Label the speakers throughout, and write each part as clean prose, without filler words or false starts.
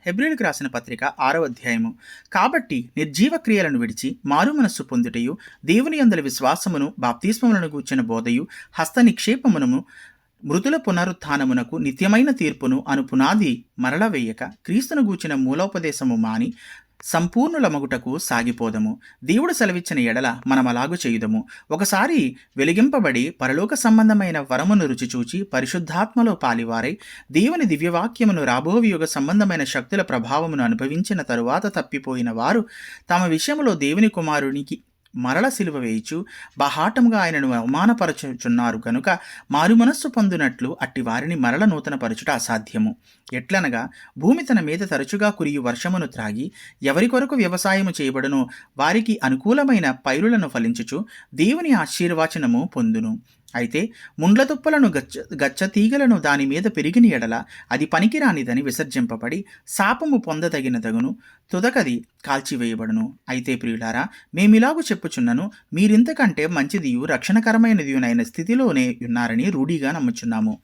Speaker 1: హెబ్రీయులకు రాసిన పత్రిక 6వ అధ్యాయము. కాబట్టి నిర్జీవ క్రియలను విడిచి మారు మనస్సు పొందుటయు, దేవుని యందలి విశ్వాసమును, బాప్తిస్మములను గూర్చిన బోధయు, హస్త నిక్షేపమును, మృతుల పునరుత్థానమునకు, నిత్యమైన తీర్పును అను పునాది మరల వేయక, క్రీస్తును గూర్చిన మూలోపదేశము మాని సంపూర్ణుల మగుటకు సాగిపోదము. దేవుడు సెలవిచ్చిన ఎడల మనమలాగు చేయుదము. ఒకసారి వెలిగింపబడి పరలోక సంబంధమైన వరమును రుచిచూచి పరిశుద్ధాత్మలో పాలివారై దేవుని దివ్యవాక్యమును రాబోవి యుగ సంబంధమైన శక్తుల ప్రభావమును అనుభవించిన తరువాత తప్పిపోయిన వారు తమ విషయములో దేవుని కుమారునికి మరల సిలువ వేయిచు బహాటముగా ఆయనను అవమానపరచుచున్నారు కనుక మారు మనస్సు పొందునట్లు అట్టి వారిని మరల నూతనపరచుట అసాధ్యము. ఎట్లనగా భూమి తన మీద తరచుగా కురియు వర్షమును త్రాగి ఎవరి కొరకు వ్యవసాయము చేయబడునో వారికి అనుకూలమైన పైరులను ఫలించుచు దేవుని ఆశీర్వచనము పొందును. అయితే ముండ్ల తుప్పలను గచ్చ తీగలను దాని మీద పెరిగిన ఎడల అది పనికిరానిదని విసర్జింపబడి శాపము పొందదగినదగును, తుదకది కాల్చివేయబడును. అయితే ప్రియులారా, మేమిలాగు చెప్పుచున్నను, మీరింతకంటే మంచిదియు రక్షణకరమైనదియునైన స్థితిలోనే ఉన్నారని రూఢిగా నమ్ముచున్నాము.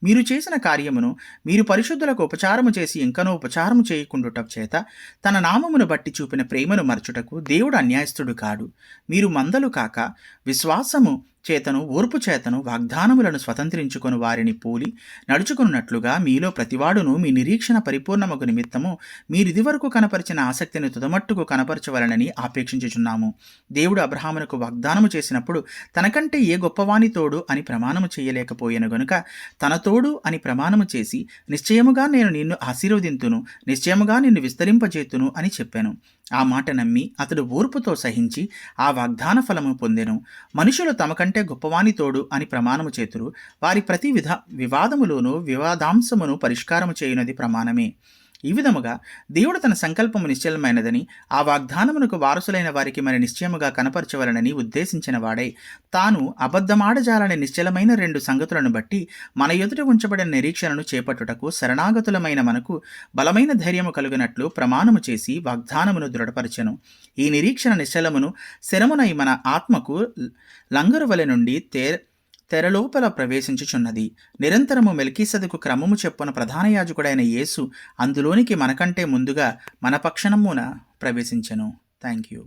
Speaker 1: మీరు చేసిన కార్యమును, మీరు పరిశుద్ధులకు ఉపచారము చేసి ఇంకనూ ఉపచారము చేయకుండుట చేత తన నామమును బట్టి చూపిన ప్రేమను మరచుటకు దేవుడు అన్యాయస్తుడు కాడు. మీరు మందలు కాక విశ్వాసము చేతను ఓర్పు చేతను వాగ్దానములను స్వతంత్రించుకొని వారిని పోలి నడుచుకున్నట్లుగా మీలో ప్రతివాడును మీ నిరీక్షణ పరిపూర్ణమగు నిమిత్తము మీరిదివరకు కనపరిచిన ఆసక్తిని తుదమట్టుకు కనపరచవలనని ఆపేక్షించుచున్నాము. దేవుడు అబ్రహామునకు వాగ్దానము చేసినప్పుడు తనకంటే ఏ గొప్పవాని తోడు అని ప్రమాణము చేయలేకపోయాను గనుక తన తోడు అని ప్రమాణము చేసి నిశ్చయముగా నేను నిన్ను ఆశీర్వదింతును, నిశ్చయముగా నిన్ను విస్తరింపజేతును అని చెప్పాను. ఆ మాట నమ్మి అతడు ఓర్పుతో సహించి ఆ వాగ్దాన ఫలము పొందెను. మనుషులు తమకంటే గొప్పవాని తోడు అని ప్రమాణము చేతురు, వారి ప్రతి వివాదములోనూ వివాదాంశమును పరిష్కారము చేయునది ప్రమాణమే. ఈ విధముగా దేవుడు తన సంకల్పము నిశ్చలమైనదని, ఆ వాగ్దానమునకు వారసులైన వారికి మరి నిశ్చయముగా కనపరచవలనని ఉద్దేశించిన వాడై తాను అబద్ధమాడజాలని నిశ్చలమైన 2 సంగతులను బట్టి మన ఎదుట ఉంచబడిన నిరీక్షణను చేపట్టుటకు శరణాగతులమైన మనకు బలమైన ధైర్యము కలుగునట్లు ప్రమాణము చేసి వాగ్దానమును దృఢపరచెను. ఈ నిరీక్షణ నిశ్చలమును శరమునై మన ఆత్మకు లంగరు వలె నుండి తెరలోపల ప్రవేశించుచున్నది. నిరంతరము మెల్కీసెదెకు క్రమము చెప్పున ప్రధాన యాజకుడైన యేసు అందులోనికి మనకంటే ముందుగా మన పక్షణమున ప్రవేశించెను. Thank you.